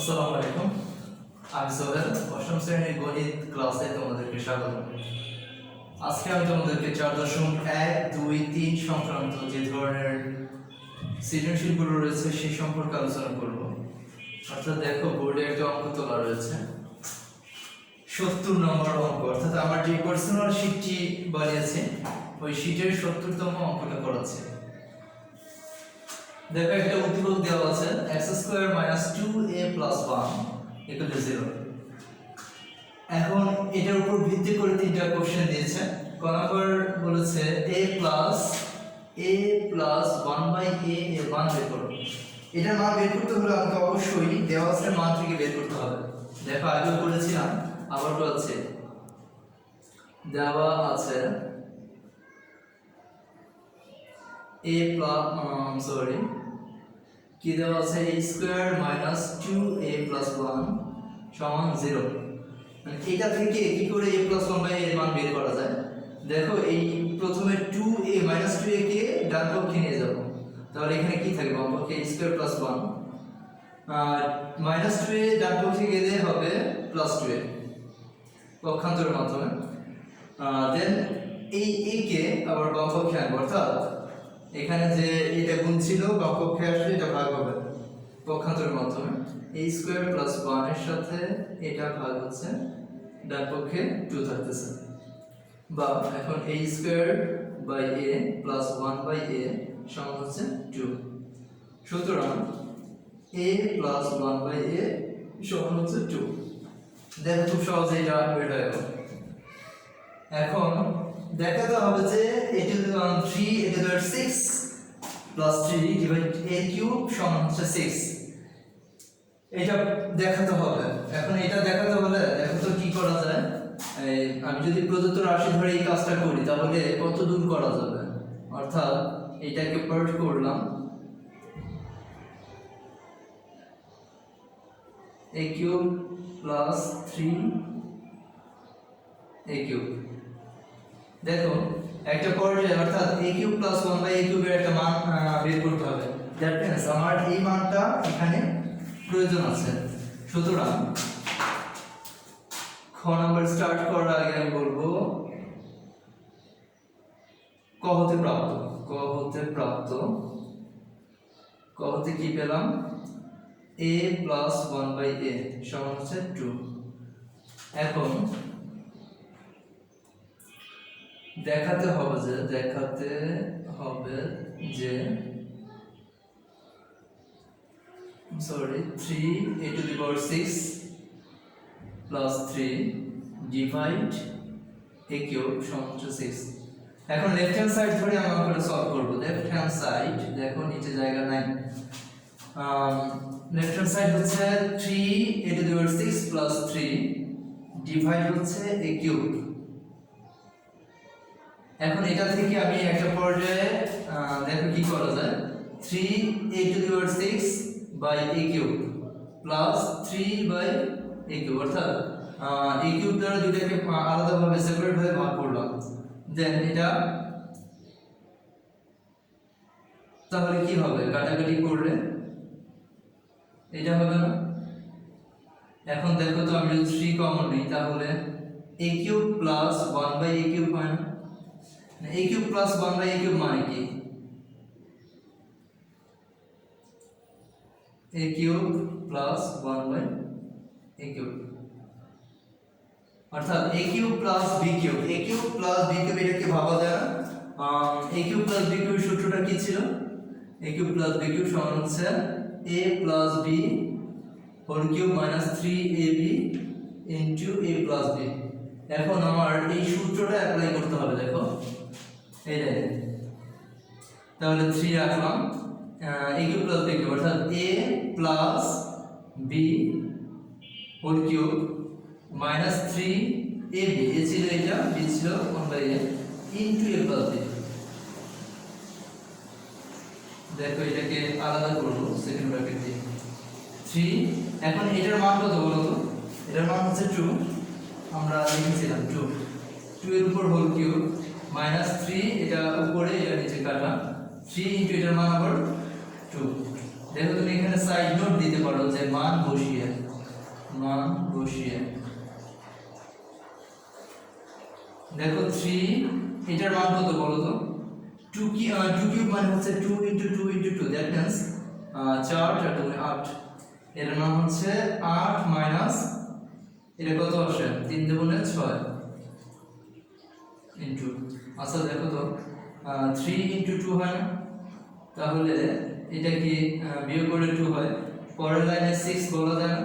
আসসালামু আলাইকুম। আমি সোহেল, অষ্টম শ্রেণীর গণিত ক্লাসে তোমাদেরকে স্বাগত। আজকে আমি তোমাদেরকে 4.1, 2, 3 সংক্রান্ত যে ধরনের সৃজনশীলগুলো রয়েছে সেই সম্পর্কে আলোচনা করব। অর্থাৎ দেখো, বোর্ডে একটা অঙ্ক তোলা রয়েছে 70 নম্বর অঙ্ক। অর্থাৎ আমার যে পার্সোনাল শীটটি বানিয়েছে ওই শীটের 70তম অঙ্কটা করাচ্ছে। দেখো, একটা উদ্দীপক দেওয়া আছে x² - 2a + 1 = 0। এখন এটার উপর ভিত্তি করে তিনটা কোশ্চেন দিয়েছে। ক নাম্বার বলেছে a + 1/a এর মান বের করো। এটার মান বের করতে হলে আমাকে অবশ্যই দেওয়া আছে মান থেকে বের করতে হবে। দেখো, আগেও করেছিলাম, আবার বলছে দেওয়া আছে কি দেওয়া আছে a² - 2a + 1 = 0। মানে এটা থেকে কি করে a + 1/a এর মান বের করা যায়? দেখো, এই প্রথমে 2a - 2a কে ডান পক্ষে নিয়ে যাব। তাহলে এখানে কি থাকবে? বাম পক্ষে a² + 1 আর -2a ডান পক্ষে গেলে হবে +2a পক্ষান্তরের মাধ্যমে। দেন এই a কে আবার বাম পক্ষে আনবো, অর্থাৎ এখানে যে এটা গুণ ছিল বাম পক্ষে আসলে এটা ভাগ হবে পক্ষান্তরের মাধ্যমে। a² + 1 এর সাথে এটা ভাগ হচ্ছে, ডান পক্ষে 2 থাকতেছে। বা এখন a² / a + 1/a সমান হচ্ছে 2। সুতরাং a + 1/a সমান হচ্ছে 2। দেখো, খুব সহজে এটা বের হয়ে গেল। এখন দেখাতে হবে যে a⁴ a⁴ 6 + 3/a³ সমান হচ্ছে 6। এটা দেখাতে হবে। এখন এটা দেখাতে হলে দেখো তো কি করা যায়। আমি যদি প্রদত্ত রাশি ধরে এই কাজটা করি তাহলে কত দূর করা যাবে। অর্থাৎ এটাকে পার্ট করলাম, a³ + 3a³। দেখো, একটা পর্যায়ে অর্থাৎ a³ + 1/a³ এর একটা মান বের করতে হবে। দ্যাট মিন্স আমার এই মানটা এখানে প্রয়োজন আছে। সুতরাং খ নাম্বার স্টার্ট করার আগে আমি বলবো ক হতে কি পেলাম? a + 1/a সমান হচ্ছে 2। এখন দেখাতে হবে যে 3a⁶ + 3 ডিভাইড a³ সমান হচ্ছে 6। এখন লেফট হ্যান্ড সাইড ধরে আমরা অঙ্কটা সলভ করব। লেফট হ্যান্ড সাইড দেখো, নিচে জায়গা নাই। লেফট হ্যান্ড সাইড হচ্ছে 3a⁶ + 3 ডিভাইড হচ্ছে a³। এখন এটা থেকে আমি একটা পর্যায়ে দেখো কি করা যায়। 3a⁶ /a³ + 3/a³ অর্থাৎ a³ দ্বারা দুইটাকে আলাদাভাবে সেপারেট ভাবে ভাগ করলাম। দেন এটা তাহলে কি হবে? কাটাকাটি করলে এটা হবে না। এখন দেখো তো, আমি যদি 3 কমন নিই তাহলে a³ + 1/a³ হয় না? a³ + 1/a³ মানে কি? a³ + 1/a³ অর্থাৎ a³ + b³ এটাকে ভাবা যায় না। a³ + b³ এর সূত্রটা কি ছিল? a³ + b³ সমান হচ্ছে a + b whole cube - 3ab * a + b। এখন আমার এই সূত্রটা অ্যাপ্লাই করতে হবে। দেখো, এই দেখেন, তাহলে 3 রাখলাম, a³ + b³ অর্থাৎ a + b whole cube - 3ab, এ ছিল এটা, b ছিল 1/a * a + b। দেখো, এটাকে আলাদা করব সেকেন্ড ব্র্যাকেট দিয়ে 3। এখন এটার মান কত বলো তো? এটার মান হচ্ছে 2। আমরা লিখেছিলাম 2 এর উপর হোল কিউব -3, এটা উপরে এটা নিচে কাটা 3 * এটার মান আবার 2। দেখো তুমি এখানে সাইড নোট দিতে পারো যে মান বসিয়ে দেখো 3 এটার মান কত বলো তো 2 কিউব মানে হচ্ছে 2 * 2 * 2 দ্যাট মিন্স 4 আর 2 8 এর মান হচ্ছে 8 মাইনাস এটা কত আসে 3 × 6 ইনটু আচ্ছা দেখো তো 3 × 2 হয় না তাহলে এটা কি বিয়োগ করে 2 হয় পরের লাইনে 6 বলা যায় না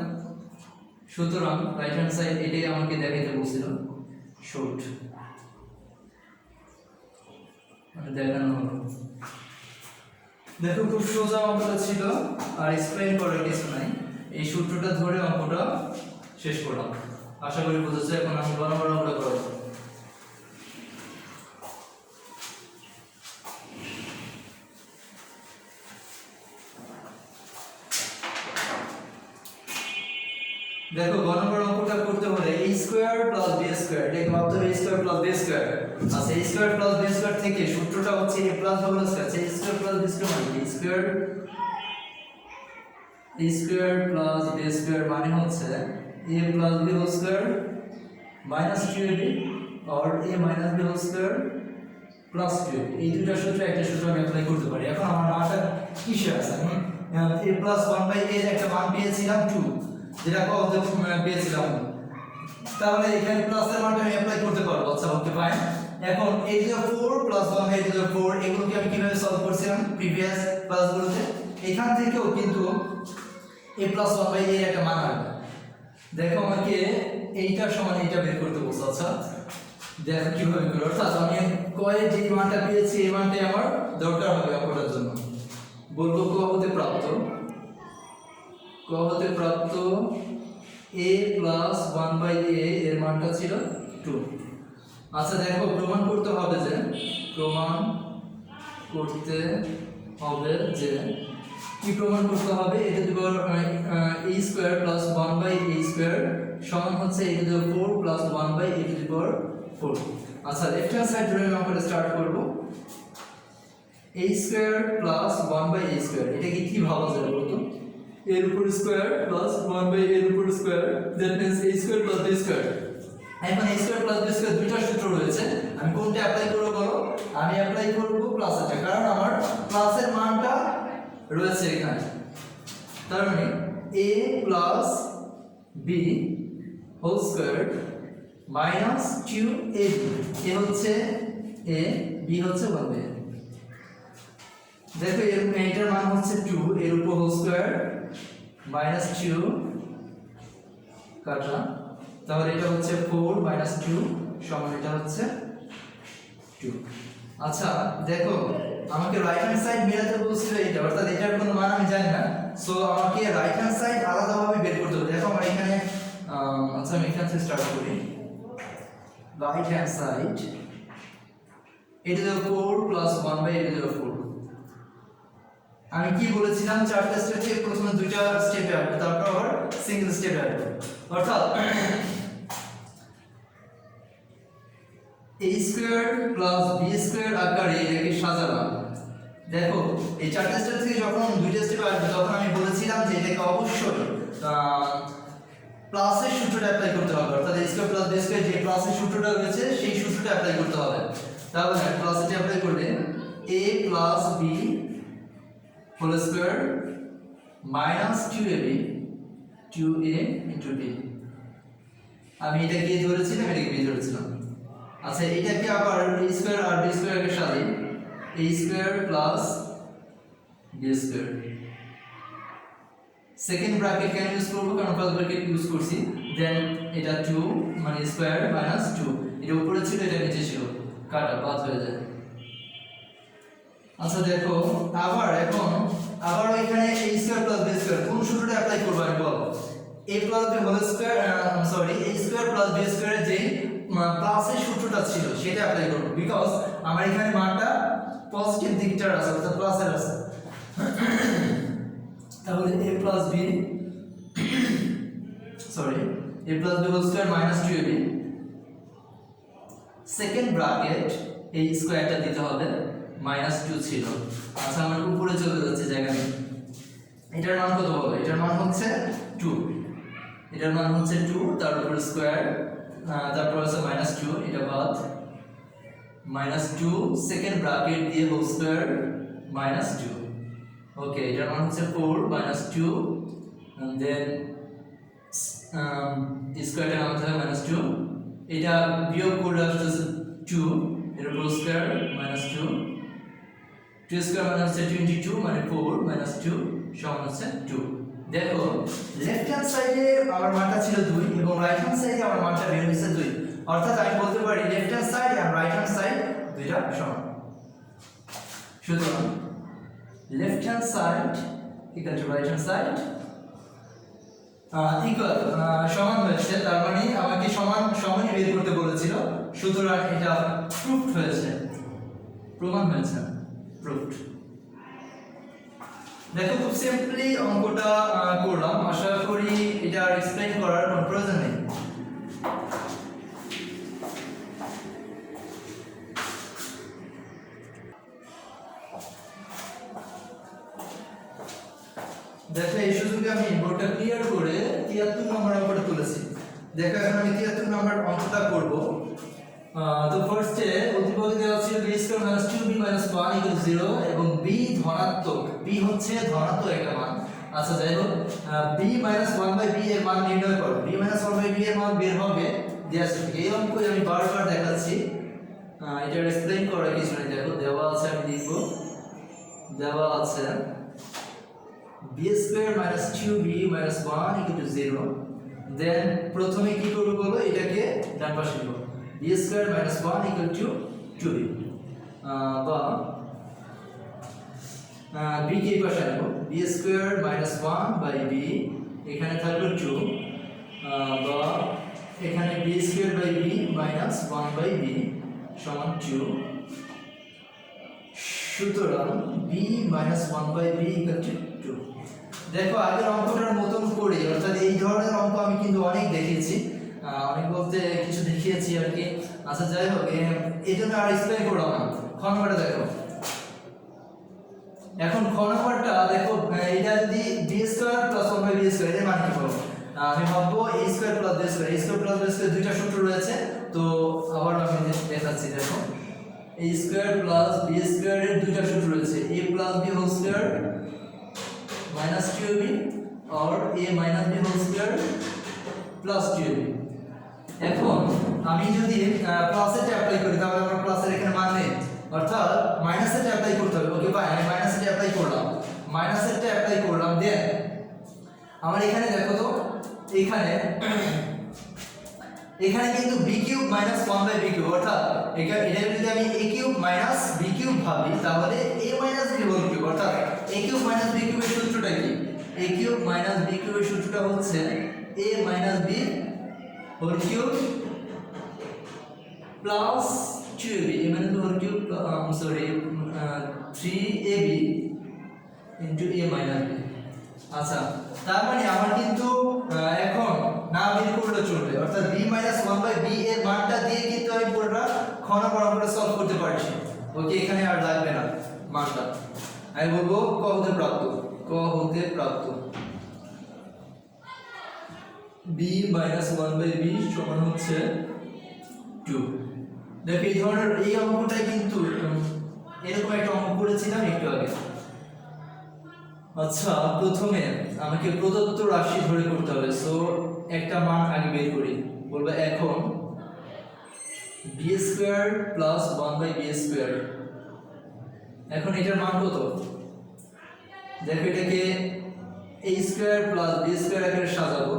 সুতরাং রাইট হ্যান্ড সাইড এটাই আমাকে দেখাইতে বলছিল শর্ট দেখানো হলো দেখো খুব সোজা অঙ্কটা ছিল আর এক্সপ্লেইন করার কিছু নাই এই সূত্রটা ধরে অঙ্কটা শেষ করলাম আশা করি বুঝেছো এখন আমি বরাবর অঙ্কটা করব দেখো বরাবর অঙ্কটা করতে হলে a square plus b square এটাকে ভাবতে হবে a square plus b square আচ্ছা a square plus b square থেকে সূত্রটা হচ্ছে a plus b square a square plus b square মানে a square plus b square মানে হচ্ছে a plus b whole square minus 2ab or a minus b whole square plus 2ab এই দুটো সূত্র একটা সূত্র আমি অ্যাপ্লাই করতে পারি এখন আমার মানটা কিসে আছে আমি a প্লাস 1/a এর একটা মান পেয়েছিলাম 2 যেটা কত পেয়েছিলাম তাহলে এখানে প্লাসের মানটা আমি অ্যাপ্লাই করতে পারবো আচ্ছা ওকে ফাইন এখন a to the 4 plus 1 a to the 4 এগুলোকে আমি কিভাবে সলভ করছিলাম প্রিভিয়াস ক্লাসগুলোতে এখান থেকেও কিন্তু a প্লাস 1/a এর একটা মান আসবে দেখো আমাকে এইটার সমান এইটা বের করতে বলছো আচ্ছা দেখো কিভাবে করব অর্থাৎ আমি কয়ে যে মানটা পেয়েছি এই মানটাই আমার দরকার হবে অঙ্কটার জন্য বলবো ক হতে প্রাপ্ত a প্লাস 1/a এর মানটা ছিল 2 আচ্ছা দেখো প্রমাণ করতে হবে যে কি প্রমাণ করতে হবে a to the power a square plus 1/a square সমান হচ্ছে a to the power 4 plus 1/a to the power 4 আচ্ছা লেফট হ্যান্ড সাইড ধরে আমরা স্টার্ট করব a square plus 1/a square এটা কি ভাবা যায় বলতো a এর উপর স্কয়ার প্লাস 1/a এর উপর square that means a square plus b square এখন a square plus b square দুইটা সূত্র রয়েছে আমি কোনটা অ্যাপ্লাই করব বলো আমি অ্যাপ্লাই করব প্লাসটা কারণ আমার প্লাসের মানটা রয়েছে এখানে তার মানে a plus b whole square minus 2ab a হচ্ছে a b হচ্ছে 1/a দেখো এটার মান হচ্ছে 2 এর উপর হোল স্কয়ার মাইনাস 2 কাটা তাহলে এটা হচ্ছে 4 মাইনাস 2 সমান এটা হচ্ছে 2 আচ্ছা দেখো আমাকে রাইট হ্যান্ড সাইড মেলাতে বলছিল এটা অর্থাৎ এটার কোনো মান আমি জানি না সো আমাকে রাইট হ্যান্ড সাইড আলাদাভাবে বের করতে হবে দেখো আমরা এখানে আচ্ছা আমি এখান থেকে স্টার্ট করি right hand side a to the 4 plus 1/a to the 4 আমি কি বলেছিলাম চারটা স্টেপ থেকে প্রথমে দুইটা স্টেপে আসবে তারপর আবার সিঙ্গেল স্টেপে আসবে অর্থাৎ a square plus b square আকারে এটাকে সাজালাম দেখো এই চারটা স্টেপ থেকে যখন দুইটা স্টেপ আসবে তখন আমি বলেছিলাম যে এটাকে অবশ্যই প্লাসের সূত্রটা অ্যাপ্লাই করতে হবে অর্থাৎ a square plus b square যে প্লাসের সূত্রটা রয়েছে সেই সূত্রটা অ্যাপ্লাই করতে হবে তাহলে প্লাসটা অ্যাপ্লাই করলে a plus b whole square minus 2ab 2a into b আমি এটাকে ধরেছিলাম এটাকে b ধরেছিলাম আচ্ছা এটাকে আবার a স্কয়ার আর b স্কয়ারের সাথে a square plus b square second bracket কেন ইউজ করব কারণ ফার্স্ট ব্র্যাকেট ইউজ করছি দেন এটা 2 মানে স্কয়ার মাইনাস 2 এটা উপরে ছিল এটা নিচে ছিল কাটা বাদ হয়ে যায় আচ্ছা দেখো আবার এখানে a square plus b square কোন সূত্রটা অ্যাপ্লাই করব আমি বল a plus b whole square sorry a square plus b square যে প্লাসের সূত্রটা ছিল সেটা অ্যাপ্লাই করব বিকজ আমার এখানে মানটা পজিটিভ দিকটার আছে অর্থাৎ প্লাসের আছে তাহলে a plus b sorry a plus b whole square minus 2ab second bracket এই স্কয়ারটা দিতে হবে মাইনাস 2 ছিল আচ্ছা আমার উপরে চলে যাচ্ছে জায়গা নেই এটার মান কত বলো? এটার মান হচ্ছে 2, এটার মান হচ্ছে 2, তার উপর স্কয়ার, তারপর আছে -2, এটা বাদ, -2 সেকেন্ড ব্র্যাকেট দিয়ে হোল স্কয়ার -2। ওকে, এটার মান হচ্ছে 4 -2 and then স্কয়ারটা নামাতে হবে -2, এটা বিয়োগ করে আসছে 2, এর উপর স্কয়ার -2, 2 স্কয়ার মানে হচ্ছে 22 মানে 4 -2 সমান হচ্ছে 2। দেখো লেফট হ্যান্ড সাইডে আমার মানটা ছিল 2 এবং রাইট হ্যান্ড সাইডে আমার মানটা বের হয়েছে 2, অর্থাৎ আমি বলতে পারি লেফট হ্যান্ড সাইড আর রাইট হ্যান্ড সাইড দুইটা সমান। সুতরাং left hand side equal to right hand side equal সমান হয়েছে, তার মানে আমাকে সমানই বের করতে বলেছিল, সুতরাং এটা প্রুফড হয়েছে, প্রমাণ হয়েছে, প্রুফড। দেখো খুব সিম্পলি অঙ্কটা করলাম, আশা করি এটা আর এক্সপ্লেইন করার কোনো প্রয়োজন নেই। দেখো এই সুযোগে আমি বোর্ডটা ক্লিয়ার করে 73 নম্বর অঙ্কটা তুলেছি। দেখো এখন আমি 73 নম্বর অঙ্কটা করব। তো ফার্স্টে উদ্দীপকে দেওয়া ছিল b² - 2b - 1 = 0 এবং b ধনাত্মক, b হচ্ছে ধনাত্মক একটা মান। আচ্ছা যাই হোক, b - 1/b এর মান নির্ণয় করো। b - 1/b এর মান বের হবে দেওয়া আছে। এই অঙ্কই আমি বারবার দেখাচ্ছি, এটা এক্সপ্লেইন করার কিছু নেই। দেখো দেওয়া আছে, আমি লিখব, দেওয়া আছে b² - 2b - 1 = 0। দেন প্রথমে কি করব বলো, এটাকে ডান পাশে নিব, b² - 1 = 2b, বা b কে এই পাশে নেব, b² - 1/b, এখানে থাকলো 2, বা এখানে b² - 1/b সমান 2। সুতরাং b - 1/b = 2। দেখো আগের অঙ্কটার মতন করে, অর্থাৎ এই ধরনের অঙ্ক আমি কিন্তু অনেক দেখেছি, অনেক বলতে কিছু দেখিয়েছি আর কি। আচ্ছা যাই হোক, এই জন্য আর এক্সপ্লেইন করলাম না। খ নম্বরটা দেখো, এখন খ নম্বরটা দেখো, এটা যদি b² + 1/b² এর মান কি পাবো? আমি ভাববো a² + b², a² + b² দুইটা সূত্র রয়েছে, তো আবার আমি দেখাচ্ছি। দেখো a² + b² এর দুইটা সূত্র রয়েছে, a + b² - 2b और a - b² + 2b। এখন আমি যদি প্লাসেরটা অ্যাপ্লাই করি, তাহলে আমার প্লাসের এখানে মান নেই, অর্থাৎ মাইনাসেরটা অ্যাপ্লাই করতে হবে। ওকে ভাই, আমি মাইনাসেরটা অ্যাপ্লাই করলাম, দেন আমার এখানে দেখো তো, এখানে কিন্তু b³ - 1/b³, অর্থাৎ এটা যদি আমি a³ - b³ ভাবি, তাহলে a - b³ অর্থাৎ a³ - b³ এর সূত্রটা কি? a³ - b³ এর সূত্রটা হচ্ছে a - b³ plus 2ab, a - b³ sorry 3ab into a - b। আচ্ছা, তার মানে আমার কিন্তু এখন না বের করলে চলবে, অর্থাৎ b - 1/b এর মানটা দিয়ে কিন্তু আমি পুরোটা খ নম্বর অঙ্কটা সলভ করতে পারছি। ওকে, এখানে আর লাগবে না মানটা, আমি বলবো ক হতে প্রাপ্ত b - 1/b সমান হচ্ছে 2। দেখো এই ধরনের এই অঙ্কটাই কিন্তু এরকম একটা অঙ্ক করেছিলাম একটু আগে। আচ্ছা, প্রথমে আমাকে প্রদত্ত রাশি ধরে করতে হবে, সো একটা মান আগে বের করি। বলবো এখন b² + 1/b², এখন এটার মান কত? দেখো এটাকে a² + b² আকারে সাজাবো,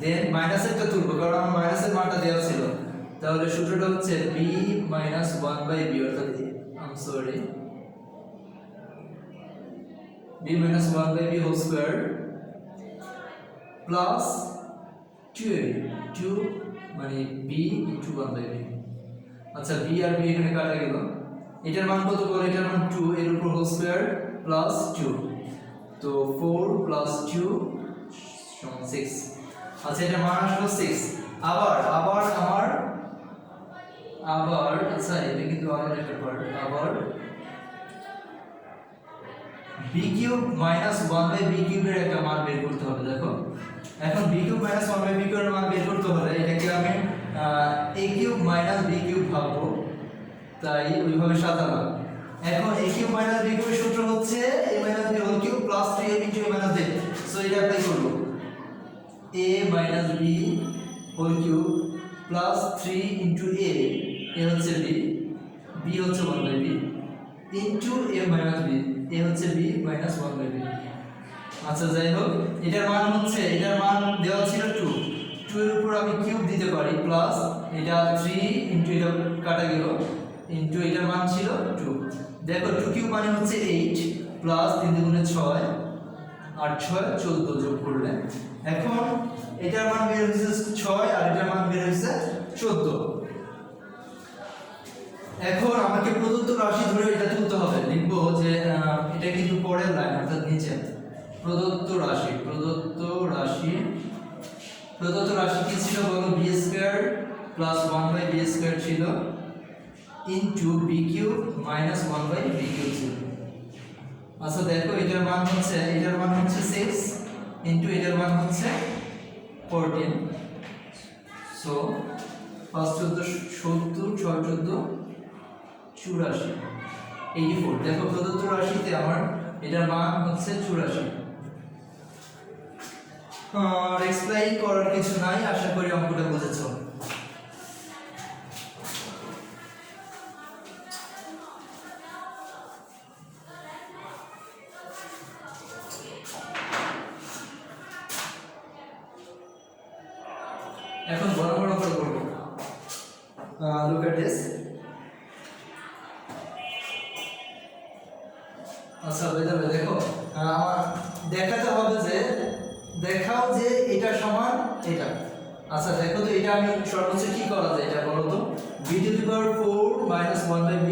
দেন মাইনাসেরটা তুলবো, কারণ আমার মাইনাসের মানটা দেওয়া ছিল। তাহলে সূত্রটা হচ্ছে b - 1/b, অর্থাৎ b - 1/b² প্লাস 2ab, 2 মানে b * 1/b। আচ্ছা, b আর b এখানে কাটা গেল, এটার মান কত বলে? এটার মান 2, এর উপর হোল স্কয়ার প্লাস 2, তো 4 + 2 = 6। আচ্ছা, এটার মান আসলো 6। আবার আচ্ছা, এটা কিন্তু আবার একটা পার্ট, আবার B cube minus one by B কিউবের একটা মান বের করতে হবে। দেখো এখন B cube minus one by B কিউবের মান বের করতে হলে এটাকে আমি A cube minus B cube ভাববো, তাই ওইভাবে সাজালাম। এখন a কিউব মাইনাস b কিউবের সূত্র হচ্ছে a minus b whole cube plus 3a into a minus b। So এটা অ্যাপ্লাই করব, a minus b whole cube plus 3 into a, a হচ্ছে b, b হচ্ছে 1 by b into a minus b, a হচ্ছে b minus 1 by b। আচ্ছা যাই হোক, এটার মান হচ্ছে, এটার মান দেওয়া ছিল 2, 2 এর উপর আমি কিউব দিতে পারি প্লাস এটা 3 ইনটু এটা কাটা গেল ইনটু এটার মান ছিল 2। দেখো 2 কিউব মানে হচ্ছে 8 প্লাস 3 দুগুণে 6 আর 6 14 যোগ করলে এখন এটার মান বের হয়েছে 6 আর এটার মান বের হয়েছে 14। এখন আমাকে প্রদত্ত রাশি ধরে এটা তুলতে হবে। লিখবো যে এটা কিন্তু পরের লাইন অর্থাৎ নিচে প্রদত্ত রাশি, প্রদত্ত রাশি কি ছিল বলো? B square plus 1 by B square ছিল into B cube minus 1 by B cube ছিল। আচ্ছা দেখো এটার মান হচ্ছে 6 ইনটু এটার মান হচ্ছে 14। সো 5 14 70, 6 14 84, 84। দেখো প্রদত্ত রাশিতে আমার এটার মান হচ্ছে 84। আর এক্সপ্লেইন করার কিছু নাই, আশা করি অঙ্কটা বুঝেছো। এখন বড় বড় করে করব। Look at this. আচ্ছা বেদাবে দেখো আমার দেখাতে হবে যে দেখাও যে এটা সমান এটা। আচ্ছা দেখো তো এটা আমি সর্বোচ্চ কি করা যায় এটা বলো তো? b to the power 4 minus 1 by b,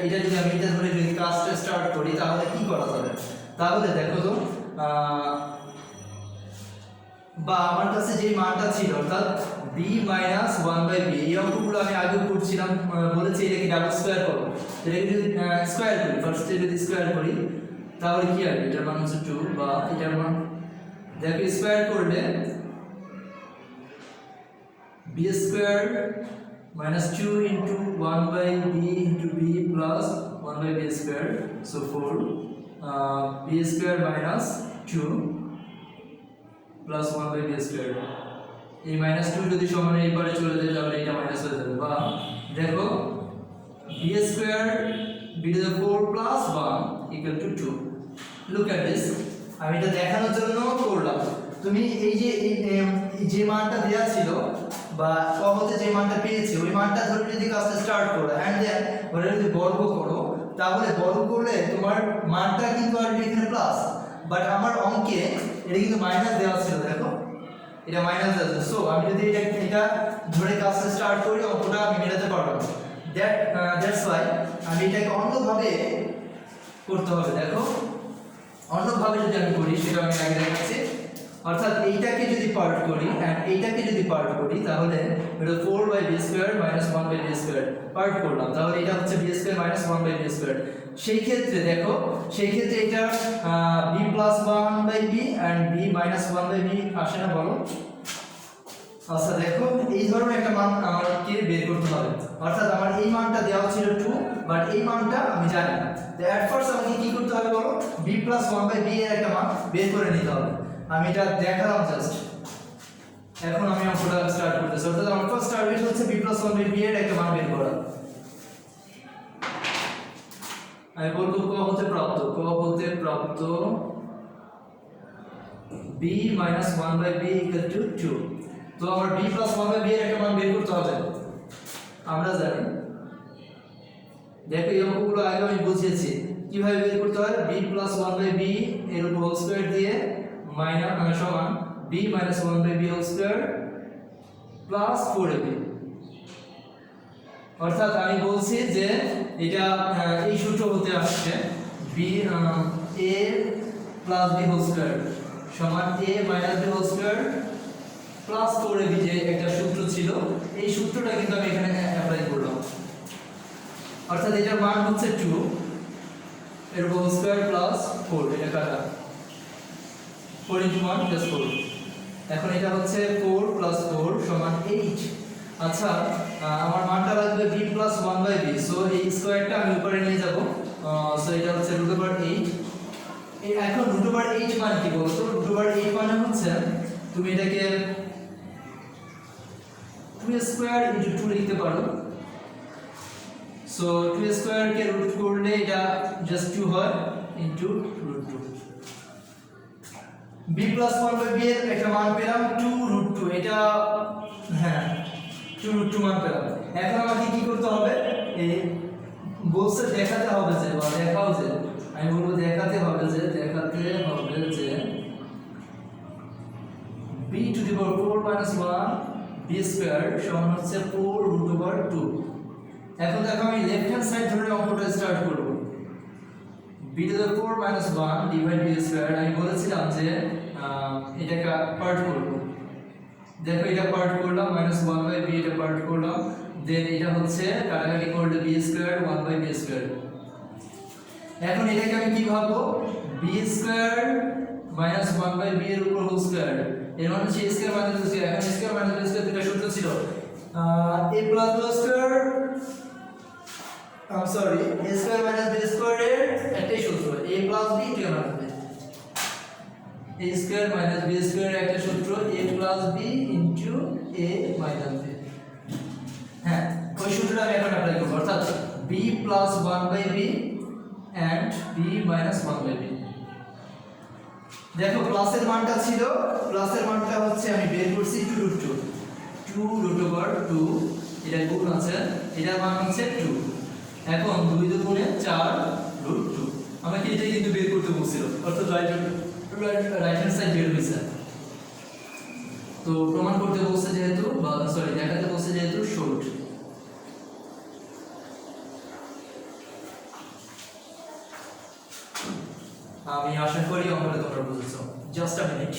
এটা যদি আমি এটা ধরে যদি কাজটা স্টার্ট করি তাহলে কি করা যাবে? তাহলে দেখো তো বা আমার কাছে যে মানটা ছিল অর্থাৎ b মাইনাস 1 বাই b, এই অঙ্কগুলো আমি আগে করছিলাম, বলেছি এটাকে ডাবল স্কয়ার করো। এটাকে যদি স্কয়ার করি, ফার্স্টে যদি স্কয়ার করি তাহলে কি হবে? এটার মান হচ্ছে 2 বা এটার মান দেখো স্কয়ার করলে b square minus 2 into 1 by b into b plus 1 by b square, so 4 b square minus 2 plus 1 by b square. এই মাইনাস 2 যদি সমান এই পারে চলে যায় তাহলে এটা মাইনাস হয়ে যাবে। বা দেখো b square b to the 4 plus 1 equal to 2। Look at this, আমি এটা দেখানোর জন্য করলাম। তুমি এই যে মানটা দেয়া ছিল বা ক হতে যে মানটা পেয়েছি ওই মানটা ধরে যদি কাজটা স্টার্ট করো এন্ড দেন ওটা যদি বর্গ করো তাহলে বর্গ করলে তোমার মানটা কিন্তু আসবে এখানে প্লাস, বাট আমার অঙ্কে এটা কিন্তু মাইনাস দেওয়া ছিল। দেখো এটা মাইনাস দেওয়া ছিল। সো আমি যদি এটা ধরে কাজটা স্টার্ট করি অঙ্কটা আমি মেলাতে পারবো না। দ্যাটস ওয়াই আমি এটাকে অন্যভাবে করতে হবে। দেখো অন্যভাবে যদি আমি করি সেটা আমি আগে দেখাচ্ছি। অর্থাৎ এইটাকে যদি পার্ট করি এন্ড এইটাকে যদি পার্ট করি তাহলে এটা 4 by b square minus 1 by b square part করলাম, তাহলে এটা হচ্ছে b square minus 1 by b square. সেই ক্ষেত্রে দেখো সেই ক্ষেত্রে এটা b plus 1 by b and b minus 1 by b আসে না বলো? আচ্ছা দেখো এই ধরনের একটা মান আমাকে বের করতে হবে। অর্থাৎ আমার এই মানটা দেওয়া ছিল 2, বাট এই মানটা আমি জানি না। তো এট ফার্স্ট আমাকে কি করতে হবে বলো? b প্লাস 1 বাই b এর একটা মান বের করে নিতে হবে। আমি এটা দেখালাম জাস্ট। এখন আমি অঙ্কটা স্টার্ট করতেছি। অর্থাৎ আমার ফার্স্ট টার্গেট হচ্ছে b প্লাস 1 বাই b এর একটা মান বের করা। আমি বলবো ক হতে প্রাপ্ত b minus 1 by b equal to 2। তো আমার b প্লাস 1 বাই b এর একটা মান বের করতে হবে। আমরা জানি, দেখো এই অঙ্কগুলো আগে আমি বুঝিয়েছি কিভাবে বের করতে হয়। b প্লাস 1 বাই b এর উপর হোল স্কয়ার দিয়ে মাইনাস সমান b minus 1 by b whole square plus 4ab। অর্থাৎ আমি বলছি যে এটা এই সূত্র হতে আসছে b a plus b whole square সমান a minus b whole square plus 4ab, যে একটা সূত্র ছিল এই সূত্রটা কিন্তু আমি এখানে অ্যাপ্লাই করলাম। অর্থাৎ এটার মান হচ্ছে 2, এর হোল স্কয়ার প্লাস 4 এটা কাটা 4 * 1 + 4 এখন এটা হচ্ছে 4 + 4 = 8 আচ্ছা আমার মানটা লাগবে b + 1/b সো এই স্কয়ারটা আমি উপরে নিয়ে যাব সো এটা হচ্ছে √8 এই এখন √8 মানে কি বলতো √8 মানে হচ্ছে তুমি এটাকে 2² * 2 লিখতে পারো সো 2² কে রুট করলে এটা জাস্ট 2 হয় ইনটু √2 b + 1/b এর একটা মান পেলাম 2√2 এটা হ্যাঁ 2√2 মান পেলাম এখন আমাকে কি করতে হবে এই বলছে দেখাতে হবে যে বা দেখাও যে আমি বলবো দেখাতে হবে যে b⁴ - 1 b² সমান হচ্ছে 4√2 এখন দেখো আমি লেফট হ্যান্ড সাইড ধরে অঙ্কটা স্টার্ট করব b⁴ - 1 b² আমি বলেছিলাম যে এটাকে পার্ট করব দেখো এটা পার্ট করলাম -1/b এটা পার্ট করলাম দেন এটা হচ্ছে কাটাকাটি করলে b² 1/b²। এখন এটাকে আমি কি ভাববো b² - 1/b এর উপর হোল স্কয়ার এর মানে হচ্ছে a² - b²। এখন a² - b² দুটো সূত্র ছিল a + b² sorry a² - b² এর একটাই সূত্র a + b trigonometry a² - b² এর একটা সূত্র a + b * a - b হ্যাঁ ওই সূত্রটা আমি এখন অ্যাপ্লাই করব অর্থাৎ b + 1/b and b - 1/b দেখো প্লাসের মানটা ছিল প্লাসের মানটা হচ্ছে আমি বের করছি 2√2 এটা গুণ আছে এটার মান হচ্ছে 2 এখন 2 * 2 = 4√2 আমাকে এটাই কিন্তু বের করতে বলছিল অর্থাৎ রাইট হ্যান্ড সাইড বের হইছে তো প্রমাণ করতে বলছে যেহেতু বা সরি দেখাতে বলছে যেহেতু শর্ট আমি আশা করি অঙ্কটা তোমরা বুঝেছো জাস্ট আ মিনিট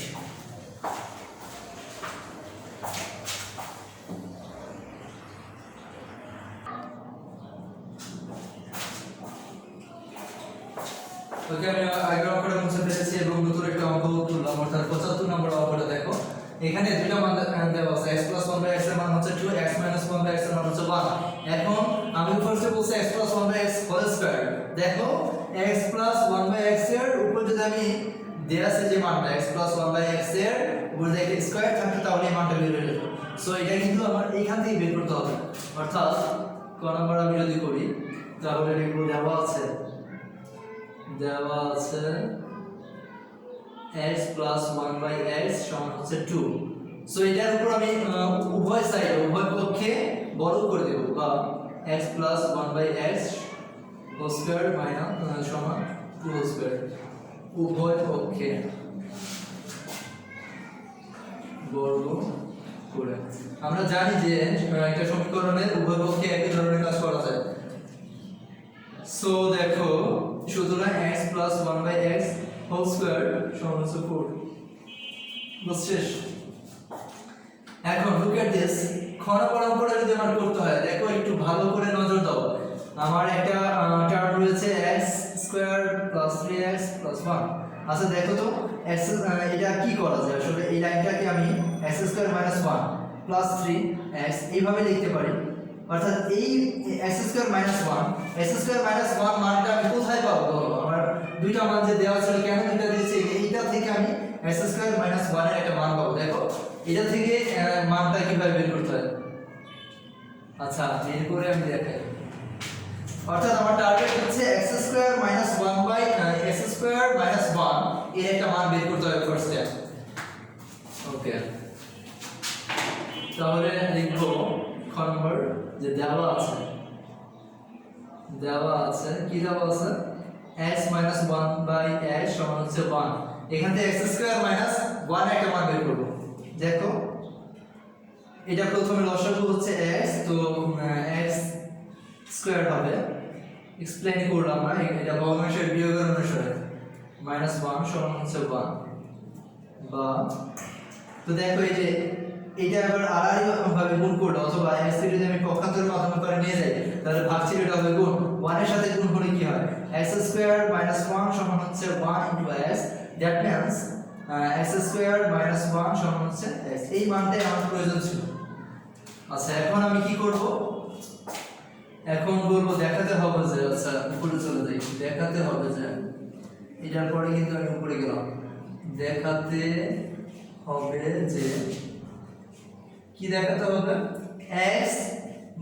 ওকে আমি আগের অঙ্কটা মুছে ফেলেছি এবং নতুন একটা অঙ্ক তুললাম অর্থাৎ 75 নম্বর অঙ্কটা দেখো এখানে দুটো মান দেওয়া আছে x + 1/x এর মান হচ্ছে 2 x - 1/x এর মান হচ্ছে 1 এখন আমি ফার্স্টে বলছি x + 1/x হোল স্কয়ার দেখো x + 1/x এর উপর যদি আমি দেয়া আছে যে মানটা x + 1/x এর উপর যদি একটা স্কয়ার থাকতো তাহলে এই মানটা বের হয়ে যেত সো এটা কিন্তু আমার এইখান থেকে বের করতে হবে অর্থাৎ ক নাম্বার আমি যদি করি তাহলে লিখব দেওয়া আছে x + 1/x সমান হচ্ছে 2 সো এটার উপর আমি উভয় সাইড উভয় পক্ষে বর্গ করে দেব বা x + 1/x হোল স্কয়ার সমান 2 হোল স্কয়ার উভয় পক্ষে বর্গ করে আমরা জানি যে একটা সমীকরণের উভয় পক্ষে একই ধরনের কাজ করা যায় সো দেখো সুতরাং x + 1/x হোল স্কয়ার সমান হচ্ছে 4 বুঝছিস এখন লুক এট দিস ক্ষণপর অঙ্কটা যদি আমার করতে হয় দেখো একটু ভালো করে নজর দাও আমার একটা টার্ম রয়েছে x² + 3x + 1 আচ্ছা দেখো তো x এটা কি করা যায় আসলে এই লাইনটাকে আমি x² - 1 + 3x এইভাবে লিখতে পারি অর্থাৎ এই x² - 1 x² - 1 মানটা আমি কোথায় পাবো বলো আমার দুইটা মান যে দেওয়া ছিল কেন দুইটা দিয়েছে এইটা থেকে আমি x² - 1 এর একটা মান পাবো দেখো এটা থেকে মানটা কিভাবে বের করতে হয় আচ্ছা বের করে আমি দেখাই অর্থাৎ আমার টার্গেট হচ্ছে x² - 1 এর একটা মান বের করতে হবে ফার্স্ট স্টেপ ওকে তাহলে লিখব খ নম্বর যে দেওয়া আছে কি দেওয়া আছে x - 1/x সমান হচ্ছে 1 এখান থেকে x² - 1 একটা মান বের করব দেখো এটা প্রথমে লসাগু হচ্ছে x তো x স্কয়ার হবে এক্সপ্লেইন করলাম না এটা ভগ্নাংশের বিয়োগের অনুসারে -1 সমান হচ্ছে 1 বা তো দেখো এই যে এটা আবার আড়াআড়ি ভাবে গুণ করলে অথবা x কে যদি আমি পক্ষান্তরের মাধ্যমে করে নিয়ে যাই তাহলে ভাগচিহ্নটা হবে গুণ 1 এর সাথে গুণ হলে কি হয় x স্কয়ার মাইনাস 1 সমান হচ্ছে 1 into x that means x square minus 1 সমান হচ্ছে x এই মানটাই আমার প্রয়োজন ছিল। আচ্ছা এখন আমি কি করব এখন বলবো দেখাতে হবে যে আচ্ছা উপরে চলে যাই দেখাতে হবে যে এটার পরে কিন্তু আমি উপরে গেলাম দেখাতে হবে যে কি দেখাতে হবে x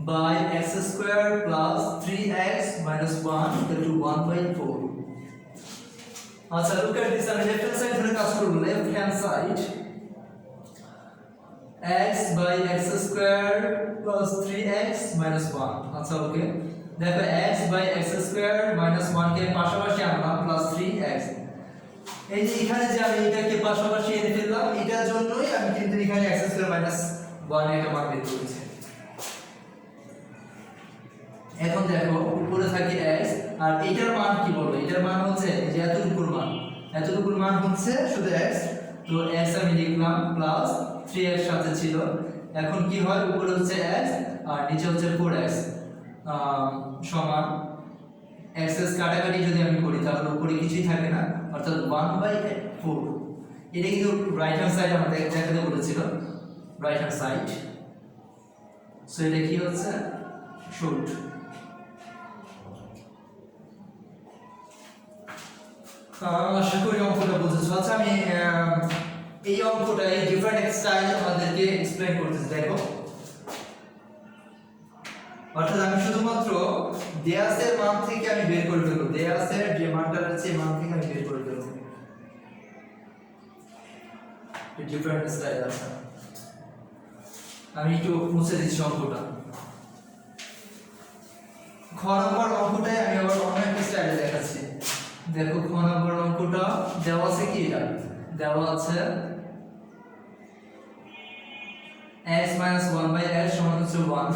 by x square plus 3x minus 1 equal to 1 by 4 আচ্ছা look at this আমি লেফট হ্যান্ড সাইড ধরে কাজ করব left hand side x by x square plus 3x minus 1 আচ্ছা ওকে দেখো x by x square minus 1 কে পাশাপাশি আনলাম plus 3x এই যে এখানে যে আমি এটাকে পাশাপাশি এনে ফেললাম এটার জন্যই আমি কিন্তু এখানে x স্কয়ার মাইনাস 1 এর মান বের করেছি। এখন দেখো উপরে থাকে x আর এটার মান কি বলবো এটার মান হচ্ছে যে এতটুকুর মান হচ্ছে শুধু x তো x আমি লিখলাম প্লাস 3x সাথে ছিল এখন কি হয় উপরে হচ্ছে x আর নিচে হচ্ছে 4x সমান x কাটাকাটি যদি আমি করি তাহলে উপরে কিছুই থাকে না অর্থাৎ 1/4 এটা কিন্তু রাইট হ্যান্ড সাইড আমাদের দেখাতে বলেছিল রাইট হ্যান্ড সাইড সো এটা কি হচ্ছে শুট আশা করি অঙ্কটা বুঝেছো। আচ্ছা আমি এই অঙ্কটা এই ডিফারেন্ট স্টাইল আমাদেরকে এক্সপ্লেইন করতেছি দেখো অর্থাৎ আমি শুধুমাত্র দেয়াসের মান থেকে আমি বের করে ফেলবো দেয়াসের যে মানটা আছে মান থেকে আমি বের করে ফেলবো ডিফারেন্ট স্টাইল আছে আমি একটু মুছে দিচ্ছি অঙ্কটা খ নম্বর অঙ্কটাই আমি আবার অন্য একটা স্টাইলে দেখাচ্ছি দেখো খ নম্বর অঙ্কটা দেওয়া আছে কি এটা দেওয়া আছে x 1/x সমান হচ্ছে 1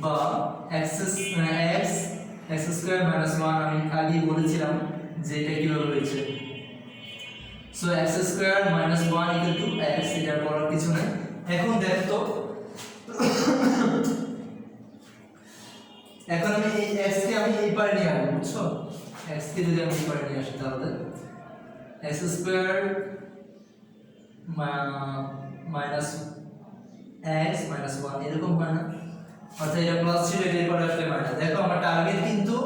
বা x স্কয়ার মাইনাস 1 আমি আগেই বলেছিলাম যে এটা কিভাবে হয়েছে so x square minus 1 equal to x এটা বলার কিছু নাই। এখন দেখ তো এখন আমি এই x কে আমি এই পারে নিয়ে আসবো বুঝছো x কে যদি আমি এই পারে নিয়ে আসি তাহলে x square minus x minus 1 এরকম হয় না অর্থাৎ এটা প্লাস ছিল এটা এর পরে আসলে মাইনাস দেখো আমার টার্গেট কিন্তু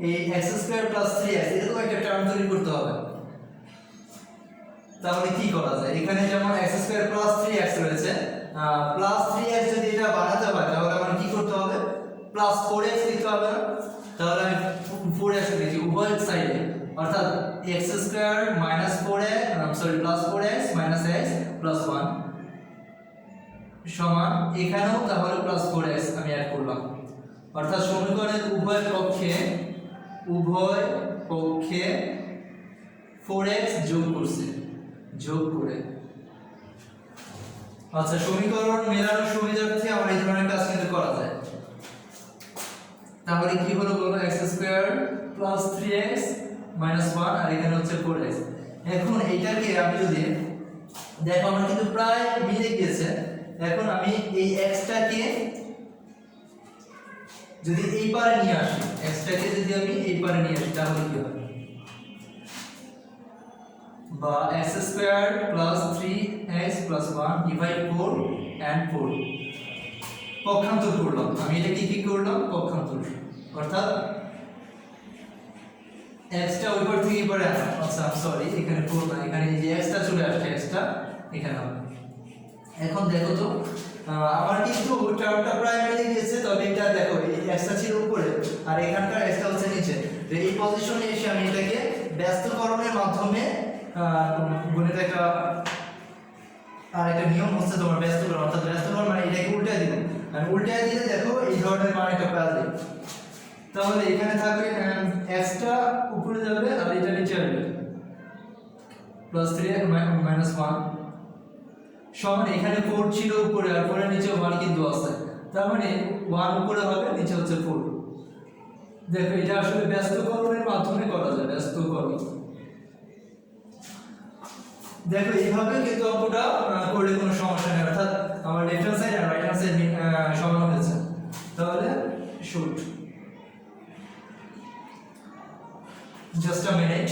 এই x স্কয়ার প্লাস 3x এরকম একটা টার্ম তৈরি করতে হবে তাহলে কি করা যায় এখানে যেমন x স্কয়ার প্লাস 3x রয়েছে প্লাস 3x যদি এটা বানাতে হয় তাহলে আমার কি করতে হবে প্লাস 4x লিখতে হবে না তাহলে আমি 4x লিখি উভয় সাইডে অর্থাৎ x square minus 4x plus 4x minus x plus 1 সমান এখানেও তাহলে প্লাস 4x আমি অ্যাড করলাম অর্থাৎ সমীকরণের উভয় পক্ষে 4x যোগ করছি যোগ করে আচ্ছা সমীকরণ মেলানোর সুবিধার্থে আমরা এই ধরনের কাজ কিন্তু করা যায় তাহলে কি হলো বলো x square plus 3x minus 1 আর এখানে হচ্ছে 4x এখন এইটাকে আমি যদি দেখো আমরা কিন্তু প্রায় মিলে গিয়েছে এখন আমি এই x টাকে যদি এই পারে নিয়ে আসি x টাকে যদি আমি এই পারে নিয়ে আসি তাহলে কি হবে বা x square plus 3x plus 1 divide 4 and 4 পক্ষান্তর করলাম আমি এটা কি করলাম পক্ষান্তর অর্থাৎ x টা উপর থেকে পরে আসে আচ্ছা সরি এখানে 4 না এখানে এই যে x টা চলে আসছে x টা এখানে হবে এখন দেখো তো আমার কিন্তু টার্মটা প্রায় মিলে গিয়েছে তবে এটা দেখো এই x টা ছিল উপরে আর এখানকার x টা হচ্ছে নিচে তো এই পজিশনে এসে আমি এটাকে ব্যস্তকরণের মাধ্যমে গণিত একটা আর একটা নিয়ম হচ্ছে তোমার ব্যস্তকরণ অর্থাৎ ব্যস্তকরণ মানে এটাকে উল্টায় দিলে আমি উল্টায় দিলে দেখো এই ধরনের মান একটা পেয়ে যাবে তাহলে এখানে থাকবে x টা উপরে যাবে আর এটা নিচে আসবে প্লাস 3 মাইনাস 1 সমান এখানে 4 ছিল উপরে আর 4 এর নিচে 1 কিন্তু আছে তার মানে 1 উপরে হবে নিচে হচ্ছে 4 দেখো এটা আসলে ব্যস্তকরণের মাধ্যমে করা যায় ব্যস্তকরণ দেখো এইভাবে কিন্তু অঙ্কটা করলে কোনো সমস্যা নেই অর্থাৎ আমার লেফট হ্যান্ড সাইড আর রাইট হ্যান্ড সাইড সমান হয়েছে, তাহলে শুট। Just a minute.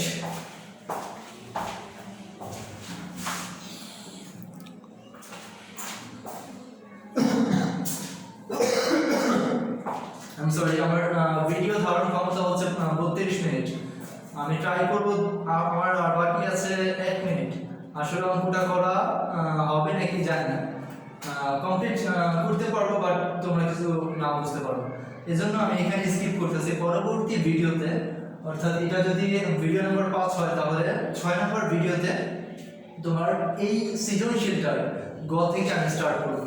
আমি সরি, আমার ভিডিও ধারণ ক্ষমতা হচ্ছে 32 মিনিট। আমি ট্রাই করব, আমার আর বাকি আছে 1 মিনিট। আসলে অঙ্কটা করা হবে নাকি জানি না, কমপ্লিট করতে পারবো বাট তোমরা কিছু না বুঝতে পারো, এজন্য আমি এখানে স্কিপ করতেছি। পরবর্তী ভিডিওতে, অর্থাৎ এটা যদি ভিডিও নাম্বার 5 হয়, তাহলে 6 নম্বর ভিডিওতে তোমার এই সৃজনশীলটার গ থেকে আমি স্টার্ট করবো।